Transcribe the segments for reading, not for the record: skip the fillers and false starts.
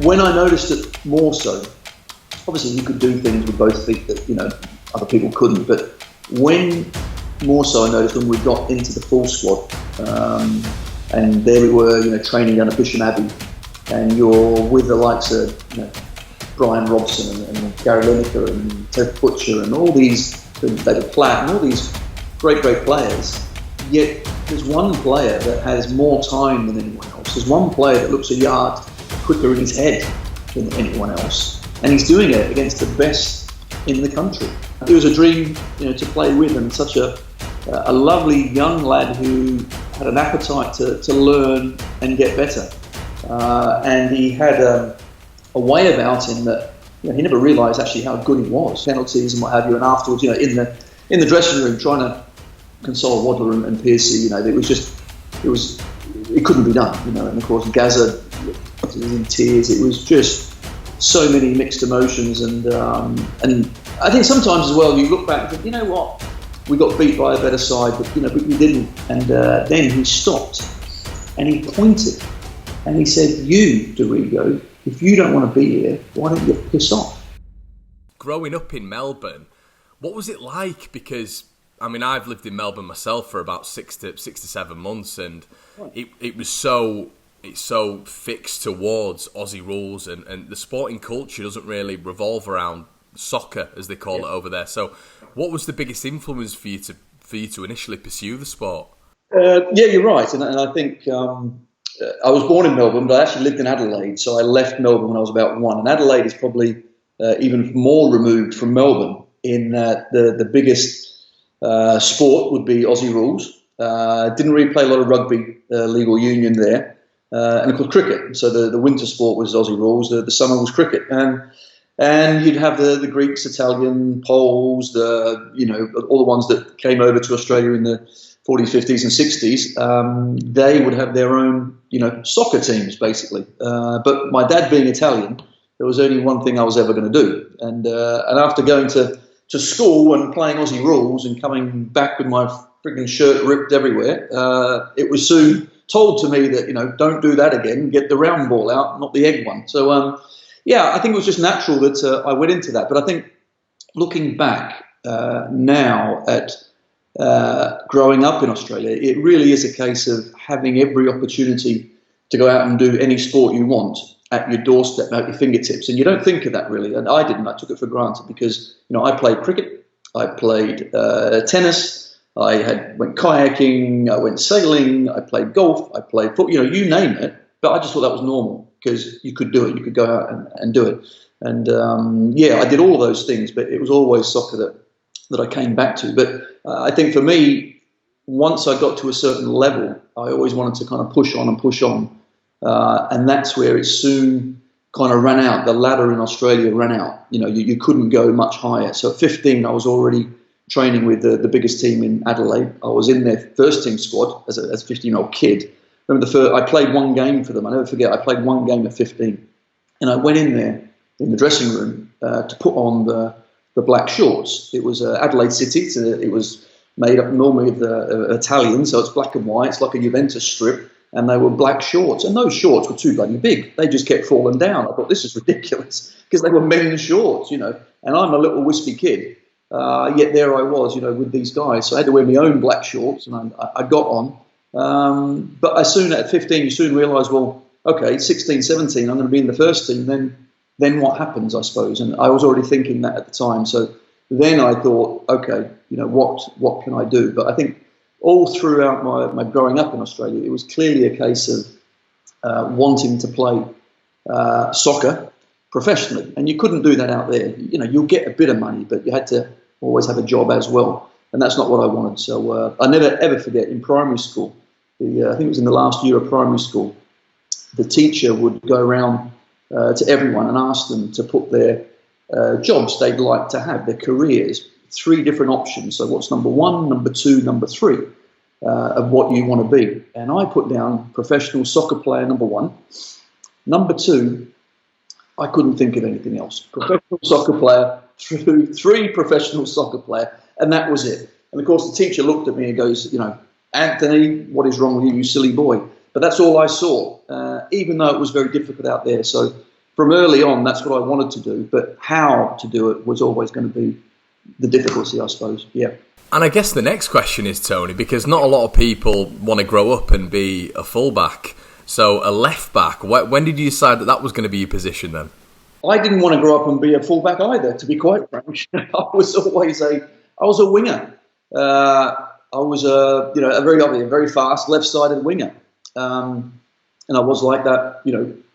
when I noticed it more so, obviously you could do things with both feet that, other people couldn't, but when more so I noticed when we got into the full squad, and there we were, training down at Bisham Abbey, and you're with the likes of, Brian Robson and Gary Lineker and Ted Butcher and all these, David Platt and all these great players, yet there's one player that has more time than anyone else. There's one player that looks a yard quicker in his head than anyone else, and he's doing it against the best in the country. It was a dream, to play with, and such a lovely young lad who had an appetite to learn and get better. And he had a way about him that he never realised actually how good he was. Penalties and what have you, and afterwards, in the dressing room trying to console Waddler and Piercy, it couldn't be done, And of course, Gazza was in tears. It was just so many mixed emotions, and I think sometimes as well you look back and think, you know what, we got beat by a better side, but we didn't. And then he stopped and he pointed and he said, "You, Dorigo, if you don't want to be here, why don't you piss off?" Growing up in Melbourne, what was it like? Because I've lived in Melbourne myself for about 6 to 7 months, and it's so fixed towards Aussie rules, and the sporting culture doesn't really revolve around soccer, as they call it over there. So, what was the biggest influence for you to initially pursue the sport? Yeah, you're right, and I think I was born in Melbourne, but I actually lived in Adelaide. So I left Melbourne when I was about 1, and Adelaide is probably even more removed from Melbourne in that the biggest sport would be Aussie rules. Didn't really play a lot of rugby league or union there, and of course cricket. So the winter sport was Aussie rules. The summer was cricket, and you'd have the Greeks, Italian, Poles, all the ones that came over to Australia in the 40s, 50s, and 60s. They would have their own soccer teams basically. But my dad being Italian, there was only one thing I was ever going to do, and after going to school and playing Aussie rules and coming back with my frigging shirt ripped everywhere, it was soon told to me that, don't do that again, get the round ball out, not the egg one. So, I think it was just natural that I went into that. But I think looking back now at growing up in Australia, it really is a case of having every opportunity to go out and do any sport you want at your doorstep, at your fingertips. And you don't think of that really. And I didn't. I took it for granted because, I played cricket, I played tennis, I went kayaking, I went sailing, I played golf, I played football, you name it. But I just thought that was normal because you could do it. You could go out and do it. And I did all of those things, but it was always soccer that I came back to. But I think for me, once I got to a certain level, I always wanted to kind of push on and push on. And that's where it soon kind of ran out. The ladder in Australia ran out. You couldn't go much higher. So at 15, I was already training with the biggest team in Adelaide. I was in their first team squad as a 15-year-old kid. Remember I played one game for them. I never forget. I played one game at 15. And I went in there in the dressing room to put on the black shorts. It was Adelaide City. So it was made up normally of the Italian, so it's black and white. It's like a Juventus strip. And they were black shorts. And those shorts were too bloody big. They just kept falling down. I thought, this is ridiculous, because they were men's shorts, and I'm a little wispy kid. Yet there I was, with these guys. So I had to wear my own black shorts, and I got on. But at 15, you soon realise, well, okay, 16, 17, I'm going to be in the first team. Then what happens, I suppose? And I was already thinking that at the time. So then I thought, okay, what can I do? But I think all throughout my growing up in Australia, it was clearly a case of wanting to play soccer professionally. And you couldn't do that out there. You'll get a bit of money, but you had to always have a job as well. And that's not what I wanted. So I never, ever forget, in primary school, I think it was in the last year of primary school, the teacher would go around to everyone and ask them to put their jobs they'd like to have, their careers, 3 different options. So what's number 1, number 2, number 3 of what you want to be. And I put down professional soccer player, number 1. Number 2, I couldn't think of anything else. Professional soccer player, 3 professional soccer player, and that was it. And of course the teacher looked at me and goes, Anthony, what is wrong with you silly boy? But that's all I saw, even though it was very difficult out there. So from early on, that's what I wanted to do. But how to do it was always going to be the difficulty, I suppose. Yeah. And I guess the next question is, Tony, because not a lot of people want to grow up and be a fullback. So a left back, when did you decide that was going to be your position then? I didn't want to grow up and be a fullback either, to be quite frank. I was a winger. I was a very fast left-sided winger, and I was like that,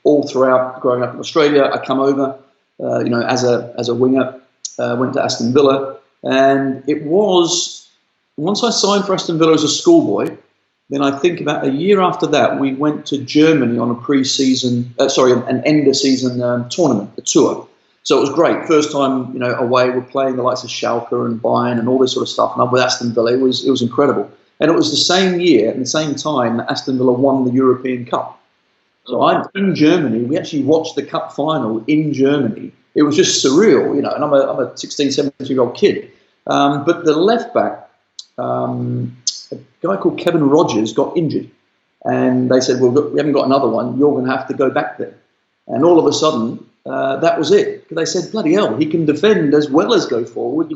all throughout growing up in Australia. I come over, as a winger, went to Aston Villa, and it was once I signed for Aston Villa as a schoolboy. Then I think about a year after that, we went to Germany on an end-of-season tournament, a tour. So it was great. First time, away, we're playing the likes of Schalke and Bayern and all this sort of stuff. And I'm with Aston Villa. It was incredible. And it was the same year and the same time that Aston Villa won the European Cup. So I'm in Germany. We actually watched the cup final in Germany. It was just surreal, and I'm a 16, 17-year-old kid. But the left back, a guy called Kevin Rogers got injured. And they said, well, look, we haven't got another one. You're going to have to go back there. And all of a sudden, that was it. They said, bloody hell, he can defend as well as go forward.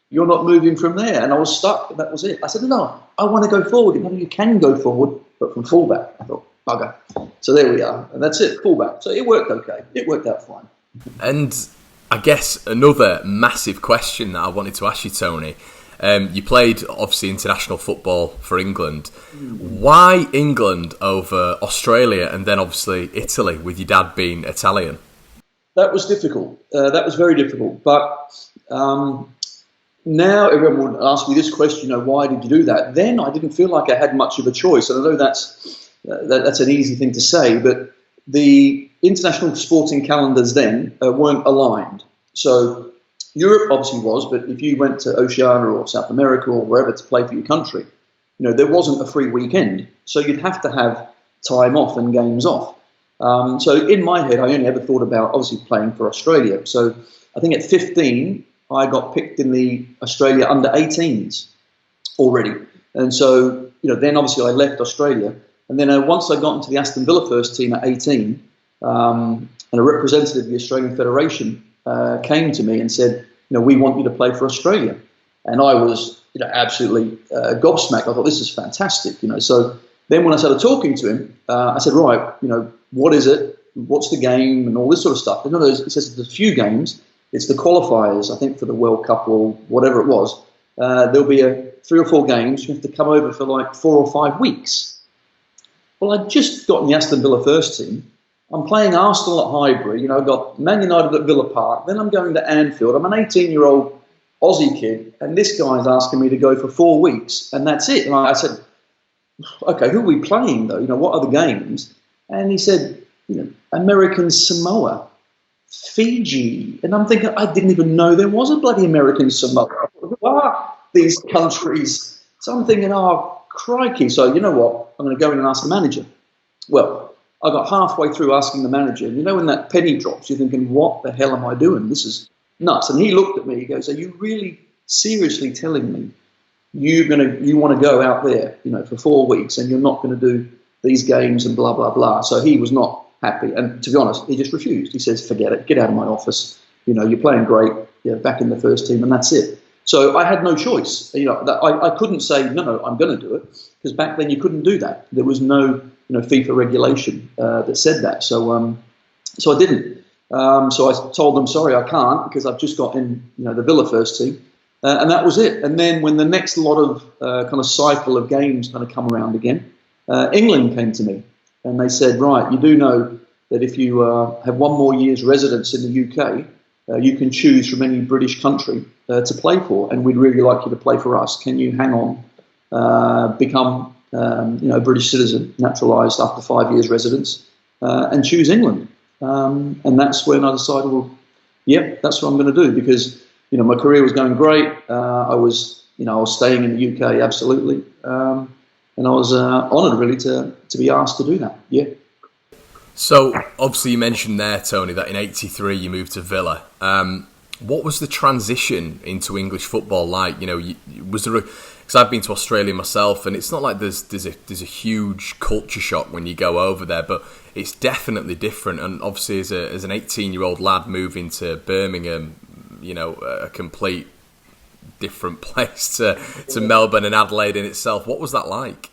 You're not moving from there. And I was stuck. And that was it. I said, no, I want to go forward. You can go forward, but from fullback. I thought, bugger. So there we are. And that's it, fullback. So it worked okay. It worked out fine. And I guess another massive question that I wanted to ask you, Tony. You played, obviously, international football for England. Why England over Australia and then, obviously, Italy, with your dad being Italian? That was difficult. That was very difficult. But now everyone would ask me this question, why did you do that? Then I didn't feel like I had much of a choice. And I know that's an easy thing to say, but the international sporting calendars then weren't aligned. So Europe obviously was, but if you went to Oceania or South America or wherever to play for your country, there wasn't a free weekend. So you'd have to have time off and games off. So in my head, I only ever thought about obviously playing for Australia. So I think at 15, I got picked in the Australia under-18s already. And so, then obviously I left Australia. And then once I got into the Aston Villa first team at 18, and a representative of the Australian Federation came to me and said, we want you to play for Australia. And I was, absolutely gobsmacked. I thought, this is fantastic, So then when I started talking to him, I said, right, what is it? What's the game? And all this sort of stuff. And he says there's a few games. It's the qualifiers, I think, for the World Cup or whatever it was. There'll be 3 or 4 games. You have to come over for like 4 or 5 weeks. Well, I'd just got in the Aston Villa first team. I'm playing Arsenal at Highbury. I've got Man United at Villa Park. Then I'm going to Anfield. I'm an 18-year-old Aussie kid, and this guy's asking me to go for 4 weeks, and that's it. And I said, okay, who are we playing, though? What are the games? And he said, American Samoa, Fiji. And I'm thinking, I didn't even know there was a bloody American Samoa. Who are these countries? So I'm thinking, oh, crikey. So you know what? I'm going to go in and ask the manager. Well, I got halfway through asking the manager, and when that penny drops, you're thinking, what the hell am I doing? This is nuts. And he looked at me, he goes, are you really seriously telling me you want to go out there, for 4 weeks and you're not going to do these games and blah, blah, blah. So he was not happy. And to be honest, he just refused. He says, forget it, get out of my office. You're playing great, back in the first team, and that's it. So I had no choice. I couldn't say, no, I'm going to do it, because back then you couldn't do that. There was no FIFA regulation that said that. So I didn't. So I told them, sorry, I can't, because I've just got in the Villa first team. And that was it. And then when the next lot of kind of cycle of games kind of come around again, England came to me and they said, right, you do know that if you have 1 more year's residence in the UK, you can choose from any British country to play for, and we'd really like you to play for us. Can you hang on, become a British citizen, naturalised after 5 years residence, and choose England? And that's when I decided, well, yeah, that's what I'm going to do, because my career was going great. I was staying in the UK absolutely, and I was honoured really to be asked to do that. Yeah. So obviously you mentioned there, Tony, that in '83 you moved to Villa. What was the transition into English football like? You know, was there because I've been to Australia myself, and it's not like there's a huge culture shock when you go over there, but it's definitely different. And obviously, as an 18-year-old lad moving to Birmingham, you know, a complete different place to Melbourne and Adelaide in itself. What was that like?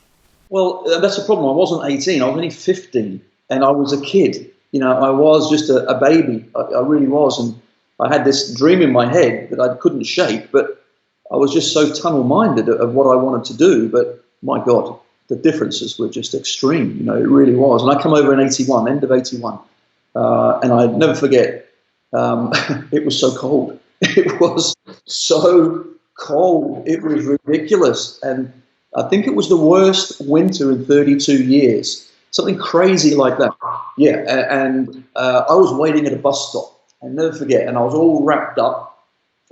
Well, that's the problem. I wasn't 18. I was only 15, and I was a kid. You know, I was just a baby. I really was, and I had this dream in my head that I couldn't shake, but I was just so tunnel-minded of what I wanted to do. But my God, the differences were just extreme. You know, it really was. And I come over in 81, end of 81, and I'd never forget, it was so cold. It was so cold. It was ridiculous. And I think it was the worst winter in 32 years. Something crazy like that. Yeah, and I was waiting at a bus stop. I'll never forget. And I was all wrapped up.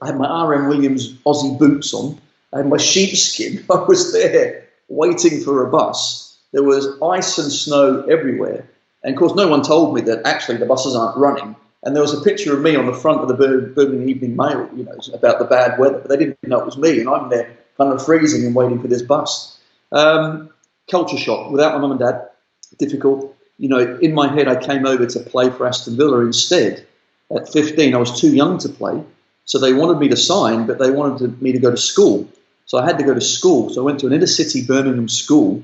I had my R.M. Williams Aussie boots on. I had my sheepskin. I was there waiting for a bus. There was ice and snow everywhere. And, of course, no one told me that actually the buses aren't running. And there was a picture of me on the front of the Birmingham Evening Mail, you know, about the bad weather. But they didn't know it was me. And I'm there kind of freezing and waiting for this bus. Culture shock. Without my mum and dad, difficult. You know, in my head, I came over to play for Aston Villa instead. At 15, I was too young to play. So they wanted me to sign, but they wanted me to go to school. So I had to go to school. So I went to an inner city Birmingham school.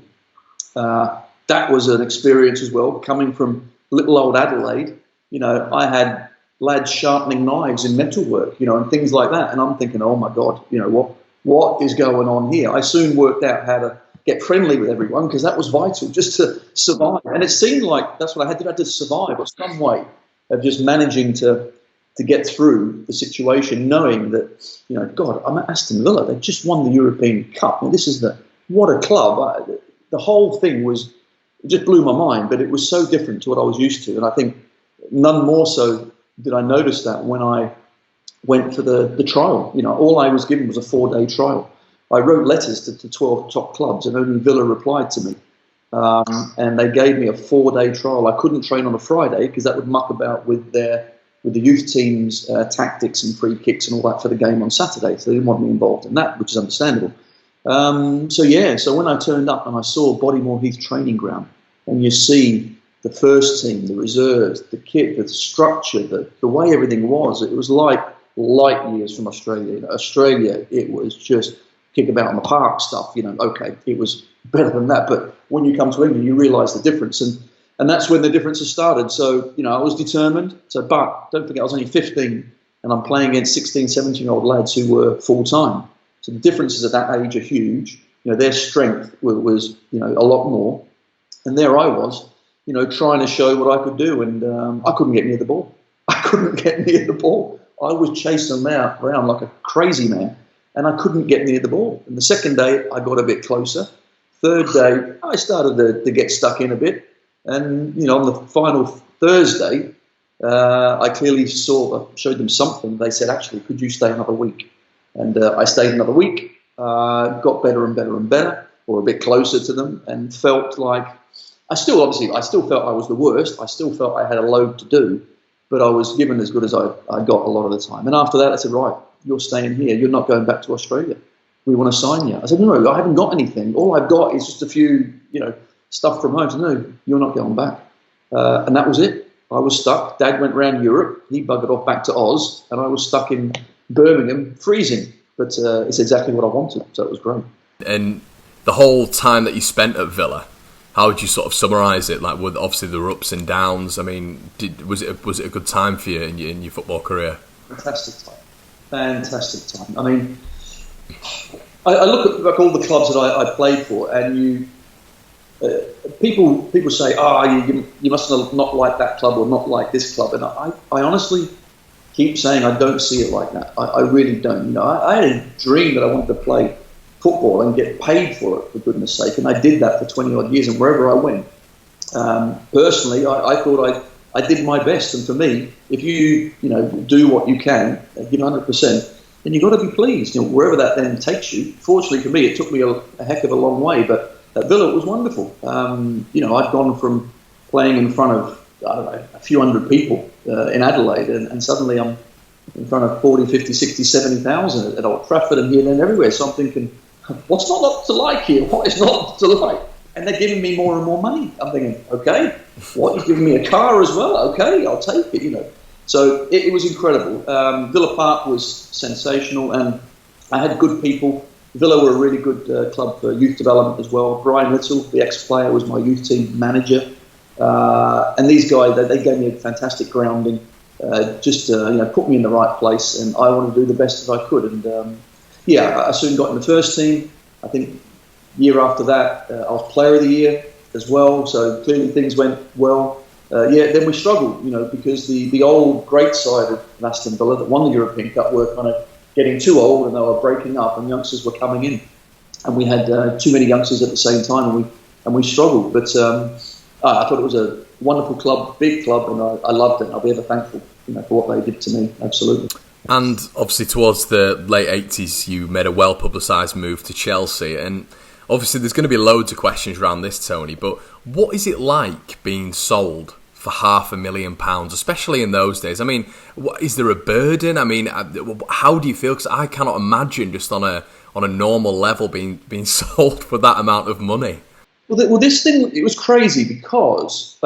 That was an experience as well, coming from little old Adelaide. You know, I had lads sharpening knives in metalwork, you know, and things like that. And I'm thinking, oh my God, you know, what is going on here? I soon worked out how to get friendly with everyone because that was vital just to survive. And it seemed like that's what I had to do. I had to survive or some way of just managing to get through the situation, knowing that, you know, God, I'm at Aston Villa. They just won the European Cup. And this is what a club. The whole thing it just blew my mind, but it was so different to what I was used to. And I think none more so did I notice that when I went for the trial. You know, all I was given was a 4-day trial. I wrote letters to 12 top clubs, and only Villa replied to me. And they gave me a 4-day trial. I couldn't train on a Friday because that would muck about with the youth team's tactics and free kicks and all that for the game on Saturday. So they didn't want me involved in that, which is understandable. So when I turned up and I saw Bodymore Heath training ground, and you see the first team, the reserves, the kit, the structure, the way everything was, it was like light years from Australia. You know, Australia, it was just kick about in the park stuff. You know, okay, it was better than that. But when you come to England, you realise the difference, and that's when the differences started. So, you know, I was determined. But don't forget, I was only 15, and I'm playing against 16, 17-year-old lads who were full-time. So the differences at that age are huge. You know, their strength was you know, a lot more. And there I was, you know, trying to show what I could do, and I couldn't get near the ball. I couldn't get near the ball. I was chasing them around like a crazy man, and I couldn't get near the ball. And the second day, I got a bit closer. Third day, I started to get stuck in a bit. And, you know, on the final Thursday, I clearly showed them something. They said, actually, could you stay another week? And I stayed another week, got better and better and better, or a bit closer to them, and felt like I still felt I was the worst. I still felt I had a load to do, but I was given as good as I got a lot of the time. And after that, I said, right, you're staying here. You're not going back to Australia. We want to sign you. I said, no, I haven't got anything. All I've got is just a few, you know, stuff from home. I said, no, you're not going back. And that was it. I was stuck. Dad went around Europe. He buggered off back to Oz, and I was stuck in Birmingham, freezing. But it's exactly what I wanted, so it was great. And the whole time that you spent at Villa, how would you sort of summarise it? Like, with obviously there were ups and downs. I mean, was it a good time for you in your football career? Fantastic time. I mean, I look at like all the clubs that I played for, and people say, you must not like that club or not like this club, and I honestly keep saying I don't see it like that. I really don't. You know, I had a dream that I wanted to play football and get paid for it, for goodness sake, and I did that for 20 odd years, and wherever I went, personally, I thought I did my best. And for me, if you do what you can, give 100%, then you've got to be pleased. You know, wherever that then takes you. Fortunately for me, it took me a heck of a long way, but at Villa it was wonderful. You know, I'd gone from playing in front of, I don't know, a few hundred people in Adelaide, and suddenly I'm in front of 40, 50, 60, 70,000 at Old Trafford and here, there and everywhere. So I'm thinking, what's not to like here? What is not to like? And they're giving me more and more money. I'm thinking, okay, what? You're giving me a car as well? Okay, I'll take it, you know. So it was incredible. Villa Park was sensational, and I had good people. Villa were a really good club for youth development as well. Brian Little, the ex-player, was my youth team manager. And these guys, they gave me a fantastic grounding, put me in the right place, and I wanted to do the best as I could. And I soon got in the first team. I think year after that, I was player of the year as well. So clearly things went well. Then we struggled, because the old great side of Aston Villa that won the European Cup were kind of getting too old, and they were breaking up, and youngsters were coming in, and we had too many youngsters at the same time, and we struggled. But I thought it was a wonderful club, big club, and I loved it. And I'll be ever thankful, for what they did to me. Absolutely. And obviously, towards the late 80s, you made a well-publicised move to Chelsea, and obviously, there's going to be loads of questions around this, Tony. But what is it like being sold for £500,000, especially in those days? I mean, is there a burden? I mean, how do you feel? Because I cannot imagine just on a normal level being sold for that amount of money. Well, this thing, it was crazy because,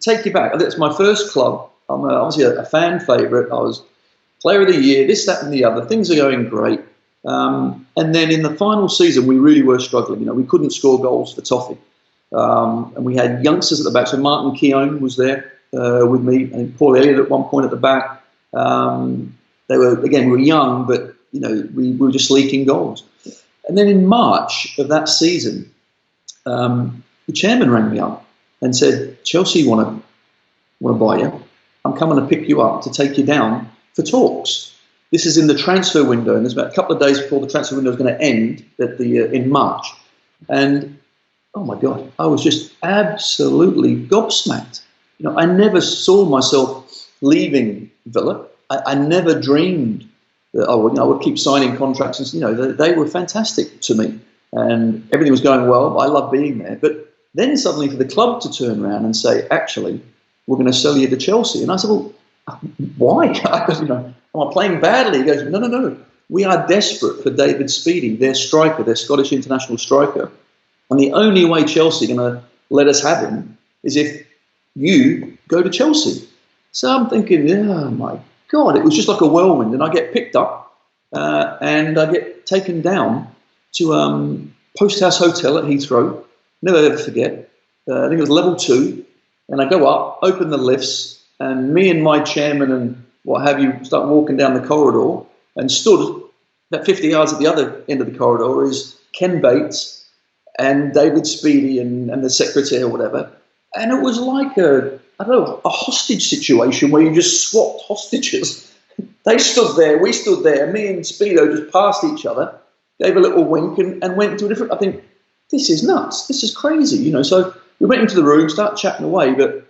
take you back. It's my first club. I'm obviously a fan favourite. I was player of the year, this, that and the other. Things are going great. And then in the final season, we really were struggling. We couldn't score goals for Toffee. And we had youngsters at the back. So Martin Keown was there with me, and Paul Elliott at one point at the back. We were young, but we were just leaking goals. And then in March of that season, the chairman rang me up and said, "Chelsea want to buy you. I'm coming to pick you up to take you down for talks." This is in the transfer window, and there's about a couple of days before the transfer window is going to end in March. And oh my God, I was just absolutely gobsmacked. I never saw myself leaving Villa. I never dreamed that I would keep signing contracts. And they were fantastic to me, and everything was going well. I loved being there. But then suddenly, for the club to turn around and say, "Actually, we're going to sell you to Chelsea," and I said, "Well, why?" Because am I playing badly? He goes, No. We are desperate for David Speedie, their striker, their Scottish international striker. And the only way Chelsea are going to let us have him is if you go to Chelsea. So I'm thinking, oh my God, it was just like a whirlwind. And I get picked up and I get taken down to Post House Hotel at Heathrow. Never ever forget. I think it was level 2. And I go up, open the lifts, and me and my chairman and what have you start walking down the corridor, and stood about 50 yards at the other end of the corridor is Ken Bates and David Speedie and the secretary or whatever. And it was like a hostage situation where you just swapped hostages. They stood there, we stood there, me and Speedo just passed each other, gave a little wink and went into a different... I think, this is nuts, this is crazy, So we went into the room, started chatting away, but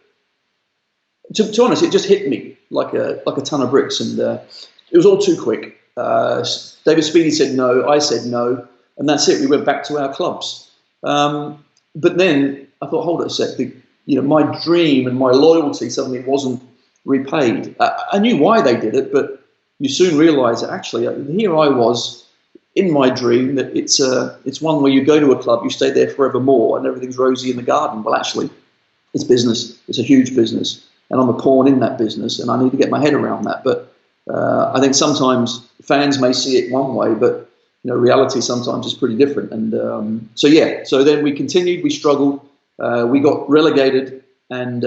to be honest, it just hit me like a ton of bricks, and it was all too quick. David Speedie said no, I said no, and that's it. We went back to our clubs. But then I thought, hold it a sec. My dream and my loyalty suddenly wasn't repaid. I knew why they did it, but you soon realise that actually here I was in my dream that it's one where you go to a club, you stay there forevermore, and everything's rosy in the garden. Well, actually, it's business. It's a huge business. And I'm a pawn in that business, and I need to get my head around that. But I think sometimes fans may see it one way, but reality sometimes is pretty different. And so then we continued, we struggled, we got relegated, and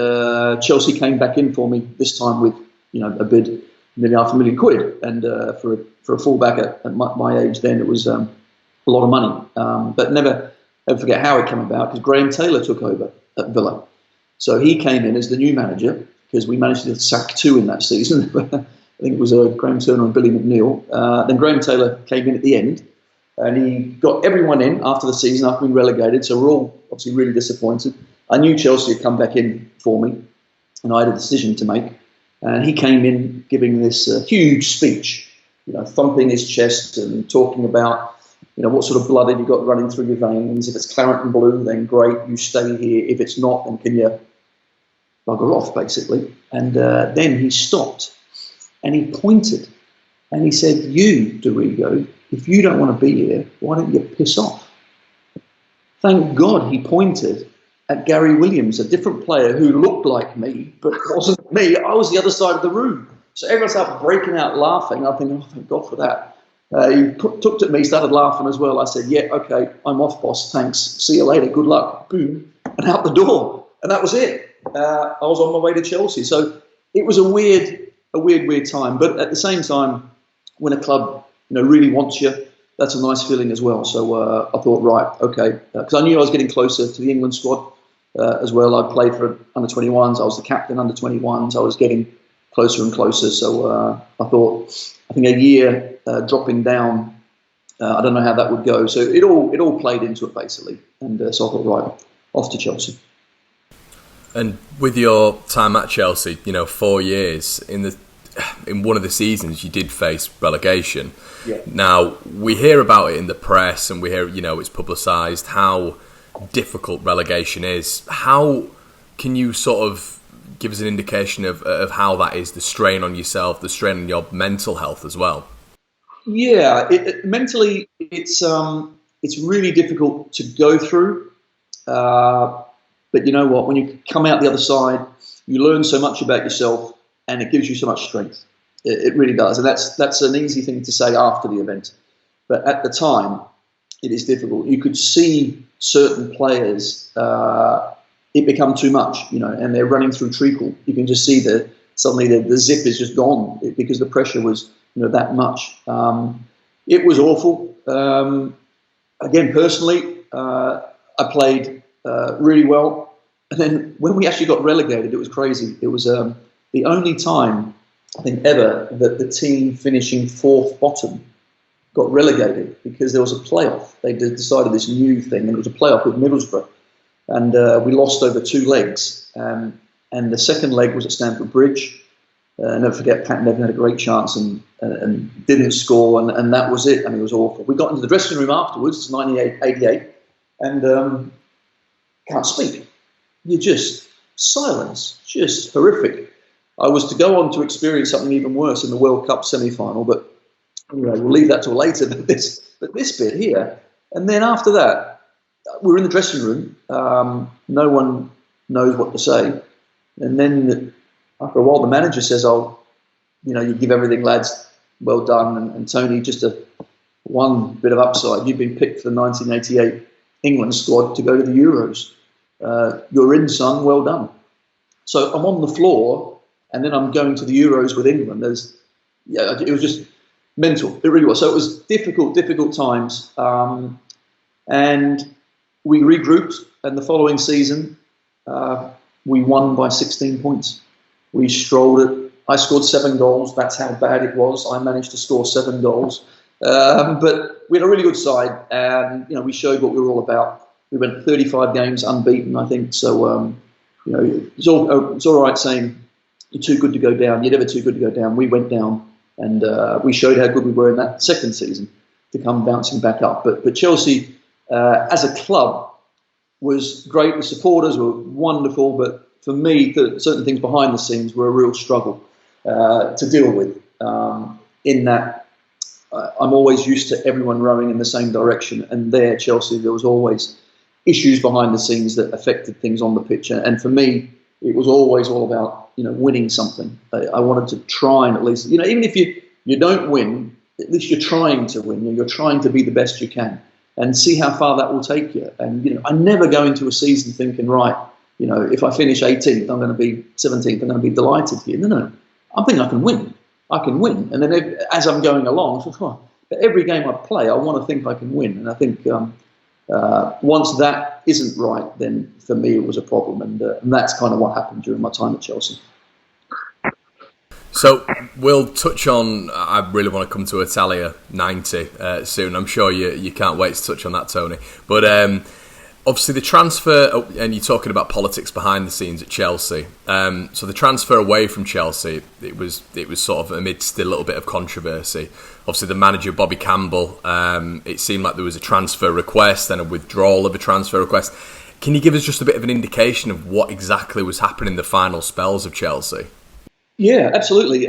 Chelsea came back in for me this time with a bid nearly £500,000, and for a fullback at my age then it was a lot of money. But never forget how it came about, because Graham Taylor took over at Villa. So he came in as the new manager, because we managed to sack 2 in that season. I think it was Graham Turner and Billy McNeil. Then Graham Taylor came in at the end, and he got everyone in after the season, after being relegated. So we're all obviously really disappointed. I knew Chelsea had come back in for me, and I had a decision to make. And he came in giving this huge speech, thumping his chest and talking about, what sort of blood have you got running through your veins? If it's claret and blue, then great, you stay here. If it's not, then can you bugger off, basically. And then he stopped and he pointed and he said, "You, Dorigo, if you don't want to be here, why don't you piss off?" Thank God he pointed at Gary Williams, a different player who looked like me, but wasn't me. I was the other side of the room. So everyone started breaking out laughing. I think, oh, thank God for that. He looked at me, started laughing as well. I said, "Yeah, okay, I'm off, boss. Thanks. See you later. Good luck." Boom, and out the door. And that was it. I was on my way to Chelsea. So it was a weird time. But at the same time, when a club, really wants you, that's a nice feeling as well. So I thought, right, okay, because I knew I was getting closer to the England squad as well. I played for under-21s. I was the captain under-21s. I was getting closer and closer. So I thought, I think a year dropping down, I don't know how that would go. So it all played into it basically. And so I thought, right, off to Chelsea. And with your time at Chelsea, 4 years, in one of the seasons you did face relegation. Yeah. Now, we hear about it in the press and we hear, it's publicised how difficult relegation is. How can you sort of give us an indication of how that is, the strain on yourself, the strain on your mental health as well? Yeah, mentally, it's really difficult to go through. But you know what? When you come out the other side, you learn so much about yourself, and it gives you so much strength. It really does, and that's an easy thing to say after the event. But at the time, it is difficult. You could see certain players, it become too much, and they're running through treacle. You can just see suddenly the zip is just gone because the pressure was that much. It was awful. Again, personally, I played really well. And then when we actually got relegated, it was crazy. It was the only time, I think, ever that the team finishing fourth bottom got relegated because there was a playoff. They decided this new thing, and it was a playoff with Middlesbrough. And we lost over 2 legs. And the second leg was at Stamford Bridge. Never forget, Pat Nevin had a great chance and didn't score, and that was it. I mean, it was awful. We got into the dressing room afterwards, it's 88, and can't speak. You're just silence, just horrific. I was to go on to experience something even worse in the World Cup semi-final, but we'll leave that till later. But this bit here, and then after that, we're in the dressing room. No one knows what to say, and then after a while, the manager says, "Oh, you give everything, lads. Well done." And Tony, just one bit of upside. You've been picked for the 1988 England squad to go to the Euros. You're in, son. Well done. So I'm on the floor, and then I'm going to the Euros with England. It was just mental. It really was. So it was difficult times. And we regrouped, and the following season, we won by 16 points. We strolled it. I scored 7 goals. That's how bad it was. I managed to score 7 goals. But we had a really good side, and we showed what we were all about. We went 35 games unbeaten, I think. So it's all right saying you're too good to go down. You're never too good to go down. We went down, and we showed how good we were in that second season to come bouncing back up. But Chelsea, as a club, was great. The supporters were wonderful, but for me, certain things behind the scenes were a real struggle to deal with. In that, I'm always used to everyone rowing in the same direction, and there, Chelsea, there was always issues behind the scenes that affected things on the pitch. And for me, it was always all about winning something. I wanted to try and at least even if you don't win, at least you're trying to win. You're trying to be the best you can, and see how far that will take you. And I never go into a season thinking, right, if I finish 18th, I'm going to be 17th, I'm going to be delighted here. No. I'm thinking I can win. And then as I'm going along, but every game I play, I want to think I can win. And I think once that isn't right, then for me it was a problem. And that's kind of what happened during my time at Chelsea. So we'll touch on, I really want to come to Italia 90 soon. I'm sure you can't wait to touch on that, Tony. But obviously the transfer, and you're talking about politics behind the scenes at Chelsea. So the transfer away from Chelsea, it was sort of amidst a little bit of controversy. Obviously the manager, Bobby Campbell, it seemed like there was a transfer request and a withdrawal of a transfer request. Can you give us just a bit of an indication of what exactly was happening in the final spells of Chelsea? Yeah, absolutely.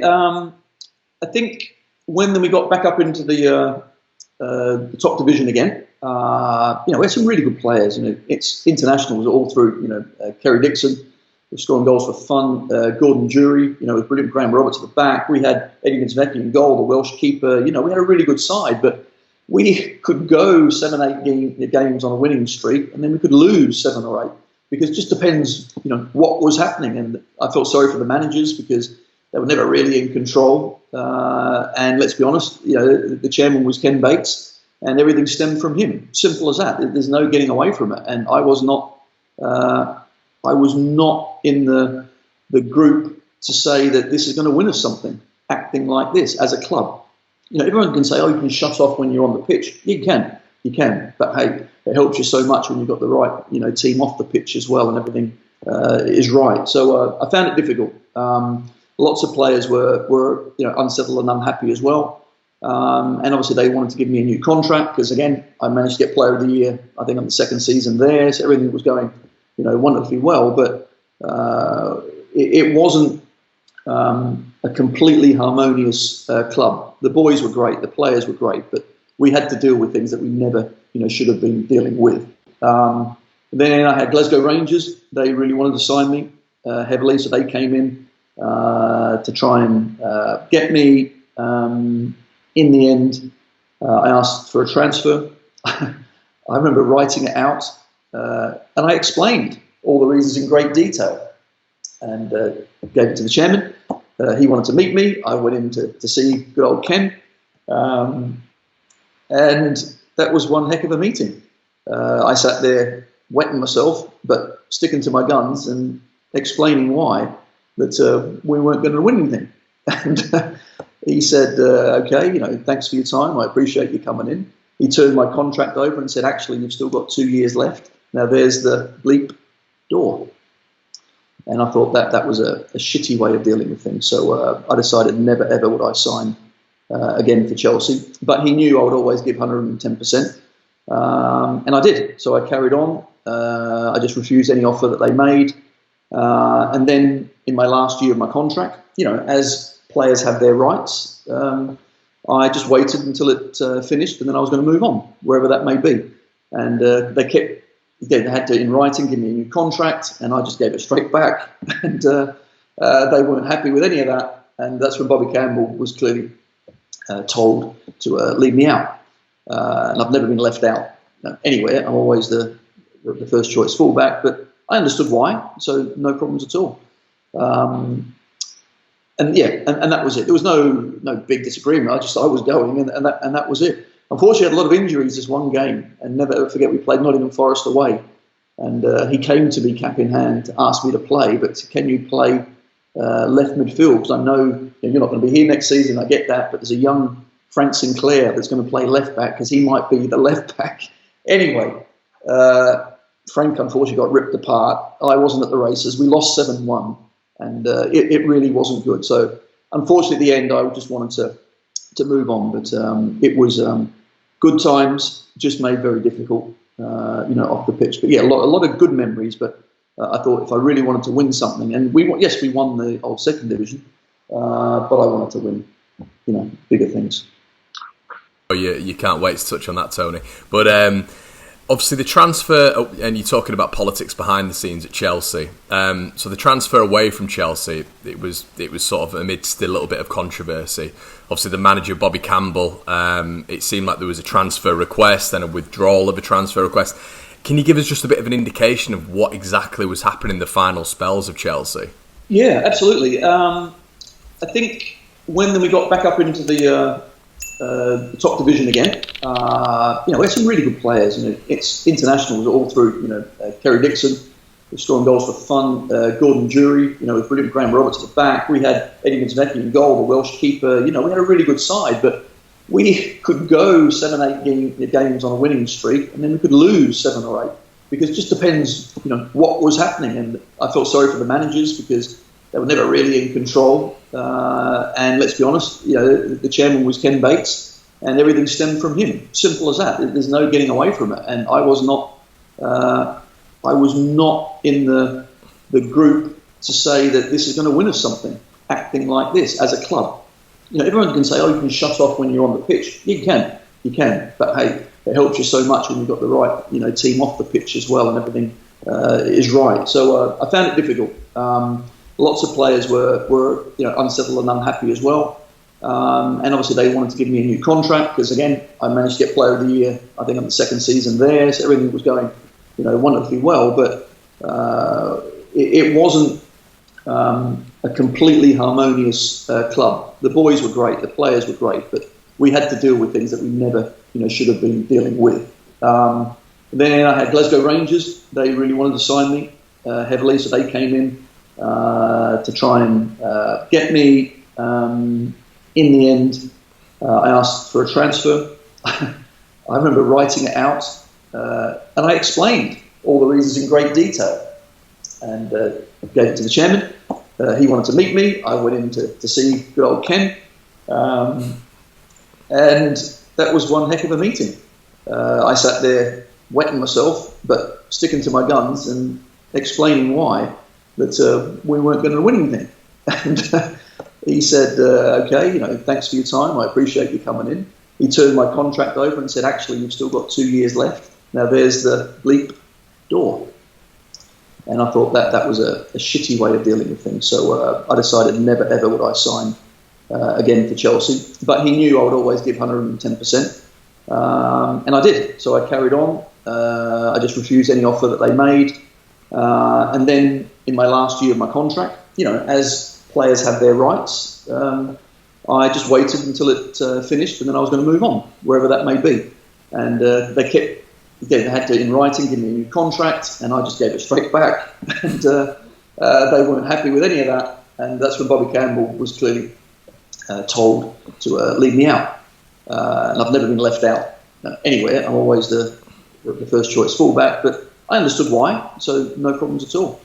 I think when we got back up into the top division again, we had some really good players. It's internationals all through. Kerry Dixon was scoring goals for fun. Gordon Jury, was brilliant. Graham Roberts at the back. We had Eddie Gascoigne in goal, the Welsh keeper. We had a really good side, but we could go 7-8 games on a winning streak, and then we could lose 7 or 8 because it just depends, what was happening. And I felt sorry for the managers because they were never really in control. And let's be honest, the chairman was Ken Bates, and everything stemmed from him. Simple as that. There's no getting away from it. And I was not in the group to say that this is going to win us something. Acting like this as a club. Everyone can say, "Oh, you can shut off when you're on the pitch." You can. But hey, it helps you so much when you've got the right, team off the pitch as well, and everything is right. So I found it difficult. Lots of players were unsettled and unhappy as well. And obviously they wanted to give me a new contract because, again, I managed to get Player of the Year, I think, on the second season there. So everything was going, wonderfully well. But it wasn't a completely harmonious club. The boys were great, the players were great, but we had to deal with things that we never, should have been dealing with. Then I had Glasgow Rangers. They really wanted to sign me heavily, so they came in to try and get me. In the end, I asked for a transfer. I remember writing it out, and I explained all the reasons in great detail, and gave it to the chairman. He wanted to meet me. I went in to see good old Ken, and that was one heck of a meeting. I sat there wetting myself, but sticking to my guns and explaining why that we weren't going to win anything. And he said, "Okay, thanks for your time. I appreciate you coming in." He turned my contract over and said, "Actually, you've still got 2 years left. Now there's the bleep door." And I thought that was a shitty way of dealing with things. So I decided never, ever would I sign again for Chelsea. But he knew I would always give 110%. And I did. So I carried on. I just refused any offer that they made. And then in my last year of my contract, as players have their rights, I just waited until it finished, and then I was going to move on, wherever that may be. And they had to, in writing, give me a new contract, and I just gave it straight back. And they weren't happy with any of that. And that's when Bobby Campbell was clearly told to leave me out. And I've never been left out anywhere. I'm always the first choice fullback, but I understood why, so no problems at all. And that was it. There was no big disagreement. I was going, and that was it. Unfortunately, I had a lot of injuries this one game, and never ever forget we played Nottingham Forest away, and he came to me cap in hand to ask me to play. But can you play left midfield? Because I know you're not going to be here next season. I get that, but there's a young Frank Sinclair that's going to play left back because he might be the left back. Anyway, Frank unfortunately got ripped apart. I wasn't at the races. We lost 7-1. And it really wasn't good. So, unfortunately, at the end, I just wanted to move on. But it was good times, just made very difficult, off the pitch. But yeah, a lot of good memories. But I thought if I really wanted to win something, and we won the old second division, but I wanted to win, bigger things. Oh, you can't wait to touch on that, Tony. But obviously the transfer, and you're talking about politics behind the scenes at Chelsea. So the transfer away from Chelsea, it was sort of amidst a little bit of controversy. Obviously the manager, Bobby Campbell, it seemed like there was a transfer request and a withdrawal of a transfer request. Can you give us just a bit of an indication of what exactly was happening in the final spells of Chelsea? Yeah, absolutely. I think when we got back up into the top division again, we had some really good players. It's internationals all through. Kerry Dixon was scoring goals for fun. Gordon Jury, with brilliant. Graham Roberts at the back. We had Eddie Gascoigne in goal, the Welsh keeper. We had a really good side, but we could go 7-8 games on a winning streak, and then we could lose 7 or 8 because it just depends, what was happening. And I felt sorry for the managers because they were never really in control. And let's be honest, the chairman was Ken Bates, and everything stemmed from him. Simple as that. There's no getting away from it. And I was not in the group to say that this is going to win us something. Acting like this as a club. everyone can say, oh, you can shut off when you're on the pitch. You can, but hey, it helps you so much when you've got the right, team off the pitch as well, and everything is right. So I found it difficult. Lots of players were unsettled and unhappy as well. And obviously they wanted to give me a new contract because, again, I managed to get Player of the Year, I think, on the second season there. So everything was going, wonderfully well. But it wasn't a completely harmonious club. The boys were great, the players were great, but we had to deal with things that we never, should have been dealing with. Then I had Glasgow Rangers. They really wanted to sign me heavily, so they came in to try and get me. In the end, I asked for a transfer. I remember writing it out, and I explained all the reasons in great detail, and gave it to the chairman. He wanted to meet me. I went in to see good old Ken, and that was one heck of a meeting. I sat there wetting myself, but sticking to my guns and explaining why that we weren't going to win anything. And he said, okay, thanks for your time. I appreciate you coming in. He turned my contract over and said, actually, you've still got 2 years left. Now there's the bleep door. And I thought that was a shitty way of dealing with things. So I decided never, ever would I sign again for Chelsea. But he knew I would always give 110%. And I did. So I carried on. I just refused any offer that they made. And then in my last year of my contract, as players have their rights, I just waited until it finished, and then I was going to move on, wherever that may be. And they had to, in writing, give me a new contract, and I just gave it straight back. And they weren't happy with any of that. And that's when Bobby Campbell was clearly told to leave me out. And I've never been left out anywhere. I'm always the first choice fullback, but I understood why, so no problems at all.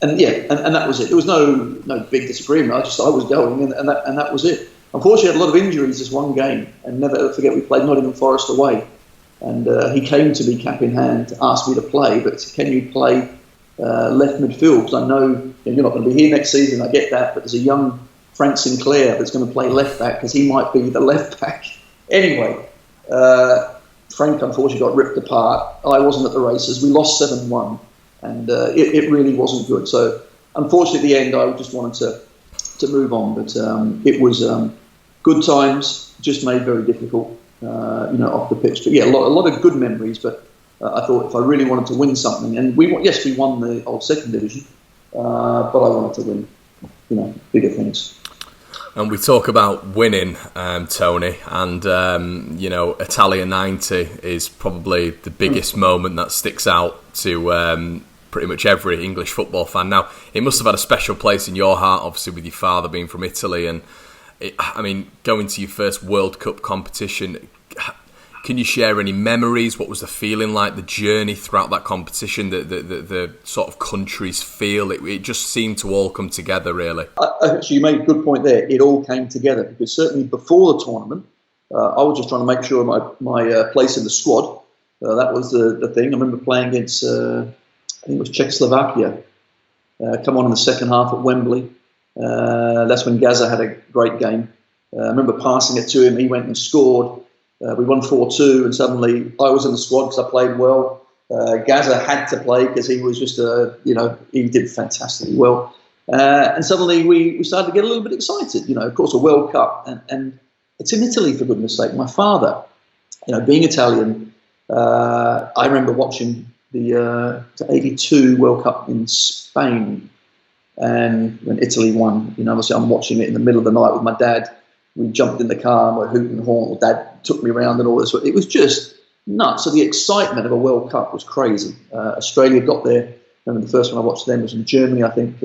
And that was it. There was no big disagreement. I was going, and that was it. Unfortunately, I had a lot of injuries this one game, and never ever forget we played Nottingham Forest away, and he came to me cap in hand to ask me to play, but can you play left midfield? Because I know you're not going to be here next season. I get that, but there's a young Frank Sinclair that's going to play left back because he might be the left back. Anyway, Frank unfortunately got ripped apart. I wasn't at the races. We lost 7-1. And it really wasn't good. So, unfortunately, at the end, I just wanted to move on. But it was good times, just made very difficult, off the pitch. But yeah, a lot of good memories. But I thought if I really wanted to win something, and we won the old second division, but I wanted to win, bigger things. And we talk about winning, Tony, and Italia 90 is probably the biggest moment that sticks out to pretty much every English football fan. Now, it must have had a special place in your heart, obviously, with your father being from Italy, and going to your first World Cup competition. Can you share any memories? What was the feeling like, the journey throughout that competition, the sort of country's feel? It just seemed to all come together, really. Actually, you made a good point there. It all came together because certainly before the tournament, I was just trying to make sure my place in the squad. That was the thing. I remember playing against, I think it was Czechoslovakia, come on in the second half at Wembley. That's when Gaza had a great game. I remember passing it to him. He went and scored. We won 4-2, and suddenly I was in the squad because I played well. Gaza had to play because he was just, he did fantastically well. And suddenly we started to get a little bit excited. Of course, a World Cup, and it's in Italy, for goodness sake. My father, being Italian, I remember watching the 82 World Cup in Spain, and when Italy won, obviously I'm watching it in the middle of the night with my dad. We jumped in the car and we're hooting and horn. Dad took me around and all this. It was just nuts. So the excitement of a World Cup was crazy. Australia got there. I remember the first one I watched them was in Germany, I think,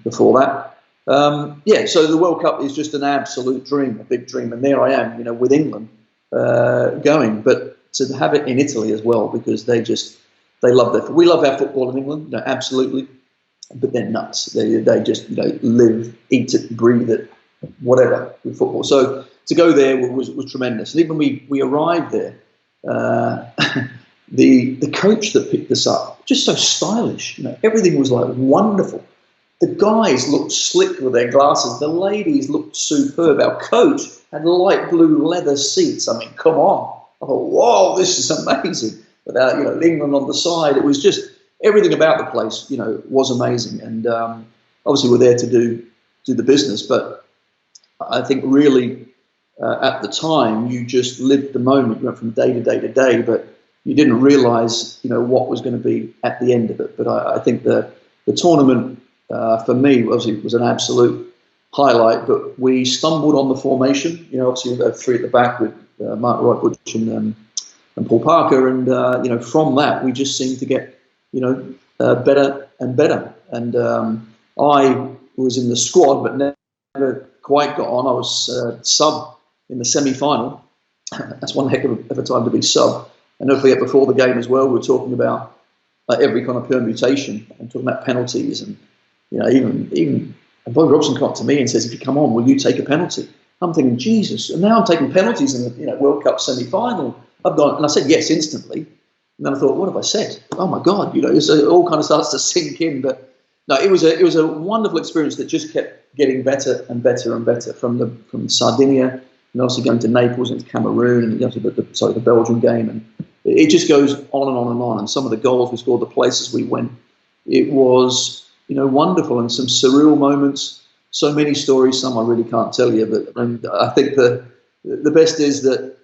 before that. So the World Cup is just an absolute dream, a big dream. And there I am, with England going. But to have it in Italy as well, because they love their football. We love our football in England, absolutely. But they're nuts. They just live, eat it, breathe it, whatever with football. So to go there was tremendous. And even when we arrived there, the coach that picked us up, just so stylish. Everything was like wonderful. the guys looked slick with their glasses. The ladies looked superb. Our coach had light blue leather seats. I mean, come on. I thought, whoa, this is amazing. Without, England on the side, it was just everything about the place, was amazing. And obviously we're there to do the business. But I think really at the time, you just lived the moment. You went from day to day to day, but you didn't realise, what was going to be at the end of it. But I think the tournament for me was an absolute highlight. But we stumbled on the formation. Obviously we had three at the back with Mark Wright, Butch, and Paul Parker, and from that we just seemed to get better and better. And I was in the squad, but never quite got on. I was sub in the semi-final. That's one heck of a time to be sub. And don't forget, before the game as well, we were talking about every kind of permutation and talking about penalties, and even Bobby Robson come up to me and says, "If you come on, will you take a penalty?" I'm thinking, Jesus, and now I'm taking penalties in the World Cup semi-final. I've gone, and I said yes instantly. And then I thought, what have I said? Oh my God, so it all kind of starts to sink in. But no, it was a wonderful experience that just kept getting better and better and better from Sardinia, and also going to Naples and to Cameroon, and the Belgian game, and it just goes on and on and on. And some of the goals we scored, the places we went, it was wonderful, and some surreal moments. So many stories, some I really can't tell you, but I think the best is that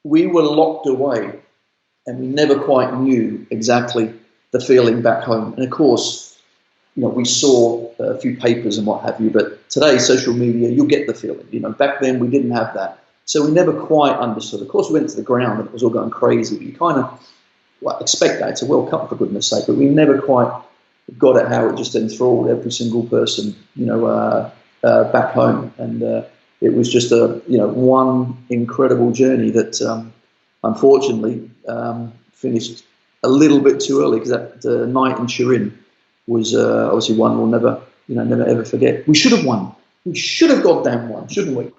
we were locked away and we never quite knew exactly the feeling back home. And of course, we saw a few papers and what have you, but today, social media, you'll get the feeling. Back then we didn't have that. So we never quite understood. Of course, we went to the ground and it was all going crazy, but you kind of expect that. It's a World Cup, for goodness sake, but we never quite got at how it just enthralled every single person, back home. And it was just one incredible journey that unfortunately finished a little bit too early, because that night in Turin was obviously one we'll never ever forget. We should have won. We should have goddamn won, shouldn't we?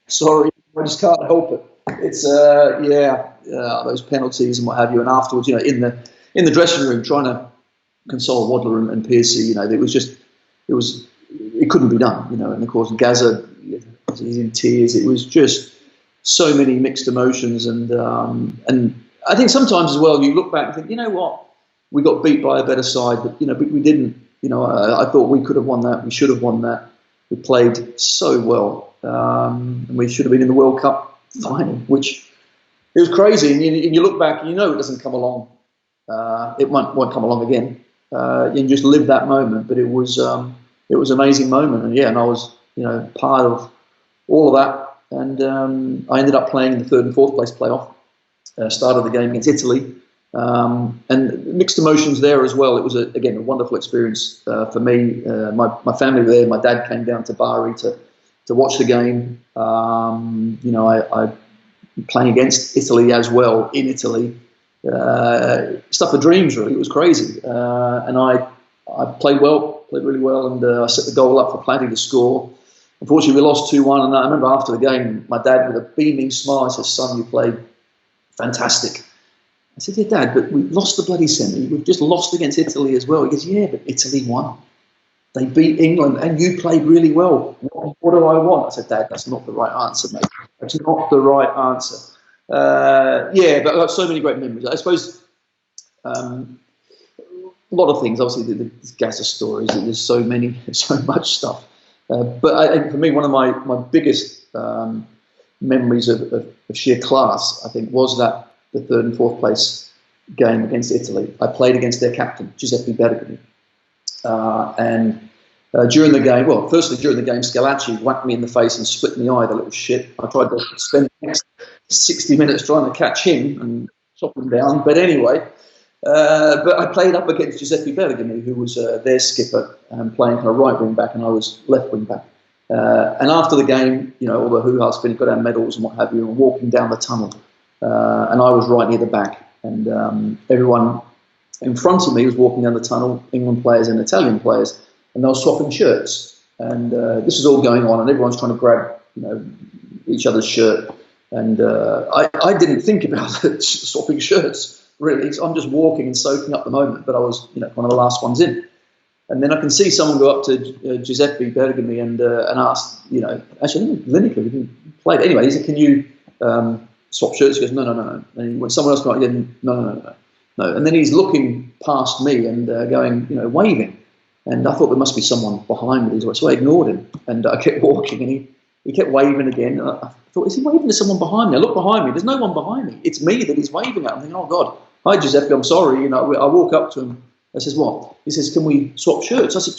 Sorry, I just can't help it. It's those penalties and what have you, and afterwards, in the dressing room, trying to console Wadler and Piercy, it couldn't be done, and of course Gaza, he's in tears. It was just so many mixed emotions, and I think sometimes as well you look back and think, you know what, we got beat by a better side, but we didn't. I thought we could have won that. We should have won that. We played so well, and we should have been in the World Cup final, which it was crazy. And you look back, and it doesn't come along. It won't come along again. You just live that moment, but it was an amazing moment, and I was part of all of that, and I ended up playing in the third and fourth place playoff. Started the game against Italy, and mixed emotions there as well. It was again a wonderful experience for me. My family were there. My dad came down to Bari to watch the game. I playing against Italy as well in Italy. Stuff of dreams, really. It was crazy, and I played really well, and I set the goal up for Platty to score. Unfortunately, we lost 2-1, and I remember after the game, my dad, with a beaming smile, said, "Son, you played fantastic." I said, "Yeah, Dad, but we lost the bloody semi. We've just lost against Italy as well." He goes, "Yeah, but Italy won. They beat England, and you played really well. What do I want?" I said, "Dad, that's not the right answer, mate. That's not the right answer." But I've got so many great memories. I suppose a lot of things. Obviously, the Gaza stories. There's so much stuff. But for me, one of my biggest memories of sheer class, I think, was the third and fourth place game against Italy. I played against their captain, Giuseppe Bergami, and during the game, Scalacci whacked me in the face and split my eye, the little shit. I tried to spend the next 60 minutes trying to catch him and chop him down. But anyway, but I played up against Giuseppe Bergami, who was their skipper, playing kind of right wing back, and I was left wing back. And after the game, all the hoo-ha's finished, got our medals and what have you, and walking down the tunnel. And I was right near the back, and everyone in front of me was walking down the tunnel, England players and Italian players, and they were swapping shirts. And this is all going on, and everyone's trying to grab, each other's shirt. And I didn't think about swapping shirts, really. So I'm just walking and soaking up the moment, but I was, one of the last ones in. And then I can see someone go up to Giuseppe Bergami and ask, actually, Lineker didn't play. Anyway, he said, "Can you swap shirts?" He goes, "No." And when someone else got in, no. And then he's looking past me and going, waving. And I thought there must be someone behind me. So I ignored him, and I kept walking, and he kept waving again. And I thought, is he waving to someone behind me? I look behind me. There's no one behind me. It's me that he's waving at. I'm thinking, oh God, hi Giuseppe, I'm sorry. I walk up to him. I says, what? He says, can we swap shirts? I said,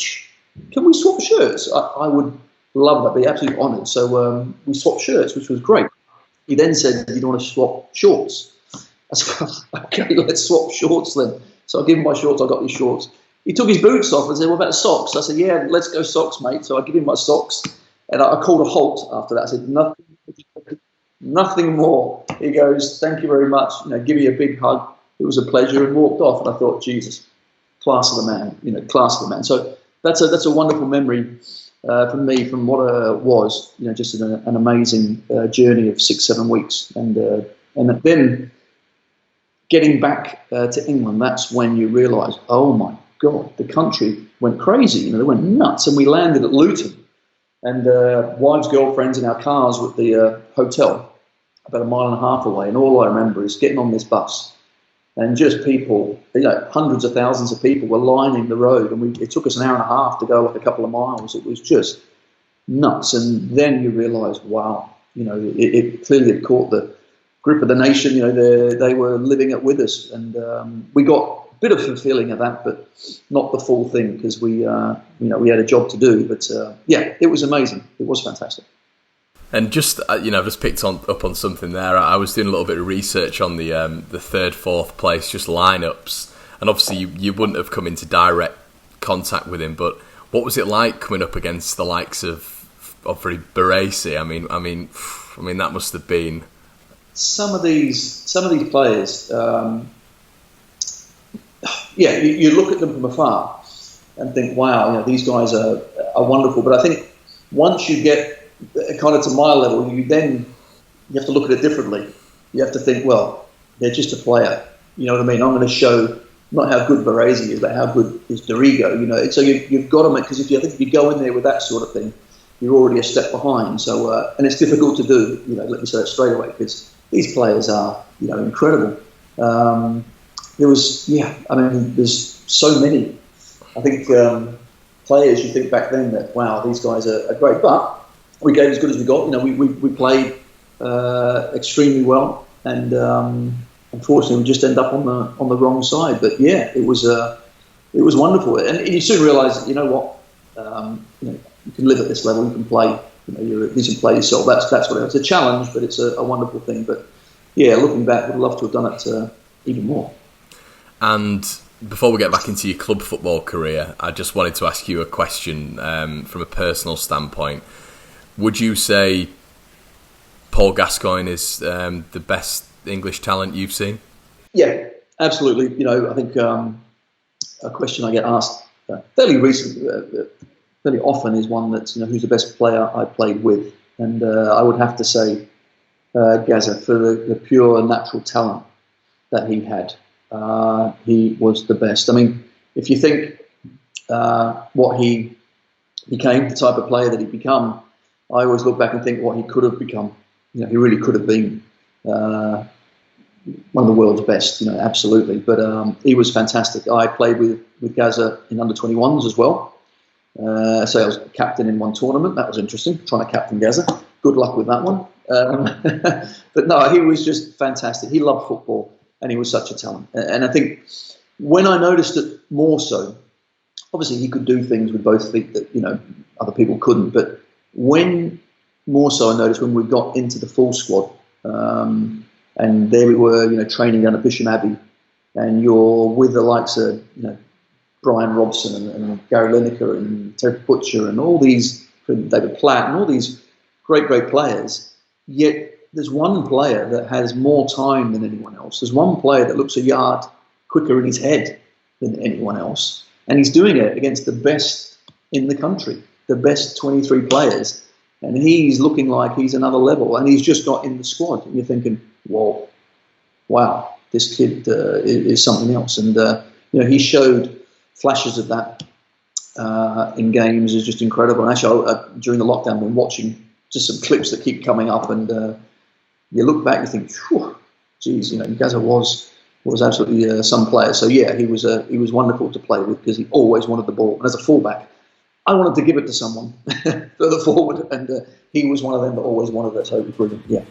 can we swap shirts? I would love that. Be absolutely honoured. So we swapped shirts, which was great. He then said, "Do you want to swap shorts?" I said, "Okay, let's swap shorts then." So I give him my shorts. I got these shorts. He took his boots off and said, "What about socks?" I said, "Yeah, let's go socks, mate." So I give him my socks, and I called a halt after that. I said, nothing more. He goes, "Thank you very much. Give me a big hug. It was a pleasure," and walked off. And I thought, Jesus, class of the man. Class of the man. So that's a wonderful memory for me from what was, just an amazing journey of 6-7 weeks, and then getting back to England. That's when you realise, oh my God, the country went crazy. They went nuts, and we landed at Luton, and wives, girlfriends in our cars at the hotel, about 1.5 miles away, and all I remember is getting on this bus. And just people, hundreds of thousands of people were lining the road, and it took us 1.5 hours to go like a couple of miles. It was just nuts. And then you realise, wow, it clearly had caught the grip of the nation. They were living it with us, and we got a bit of a feeling of that, but not the full thing, because we had a job to do. But it was amazing. It was fantastic. And just I've just picked up on something there. I was doing a little bit of research on the 3rd, 4th place, just lineups, and obviously you wouldn't have come into direct contact with him. But what was it like coming up against the likes of Baresi? I mean that must have been some of these players. You look at them from afar and think, wow, these guys are wonderful. But I think once you get kind of to my level, you have to look at it differently. You have to think, well, they're just a player. You know what I mean? I'm going to show not how good Baresi is, but how good is Dorigo. So you've got to make, because if you go in there with that sort of thing, you're already a step behind. So and it's difficult to do. Let me say that straight away, because these players are incredible. There's so many. I think players, you think back then that, wow, these guys are great, but we gave as good as we got. We played extremely well, and unfortunately, we just end up on the wrong side. But yeah, it was wonderful, and you soon realise that you can live at this level, you can play. You're a decent player yourself. That's what it's a challenge, but it's a wonderful thing. But yeah, looking back, would love to have done it even more. And before we get back into your club football career, I just wanted to ask you a question from a personal standpoint. Would you say Paul Gascoigne is the best English talent you've seen? Yeah, absolutely. I think a question I get asked fairly often is one that's, who's the best player I played with? And I would have to say Gazza, for the pure natural talent that he had. He was the best. I mean, if you think what he became, the type of player that he become, I always look back and think what he could have become. He really could have been one of the world's best, absolutely. But he was fantastic. I played with Gazza in under-21s as well. So I was captain in one tournament. That was interesting, trying to captain Gazza. Good luck with that one. But no, he was just fantastic. He loved football, and he was such a talent. And I think when I noticed it more so, obviously he could do things with both feet that other people couldn't. But when more so I noticed when we got into the full squad, and there we were, training down at Bisham Abbey, and you're with the likes of Brian Robson and Gary Lineker and Terry Butcher and all these, David Platt and all these great players. Yet there's one player that has more time than anyone else. There's one player that looks a yard quicker in his head than anyone else, and he's doing it against the best in the country, the best 23 players, and he's looking like he's another level, and he's just got in the squad, and you're thinking, whoa, wow, this kid is something else. And he showed flashes of that in games is just incredible. And actually, during the lockdown, I've been watching just some clips that keep coming up, and you look back, you think, geez, Gazza was absolutely some player. So yeah, he was wonderful to play with because he always wanted the ball. And as a fullback, I wanted to give it to someone further forward, and he was one of them that always wanted it. So it was brilliant. Yeah.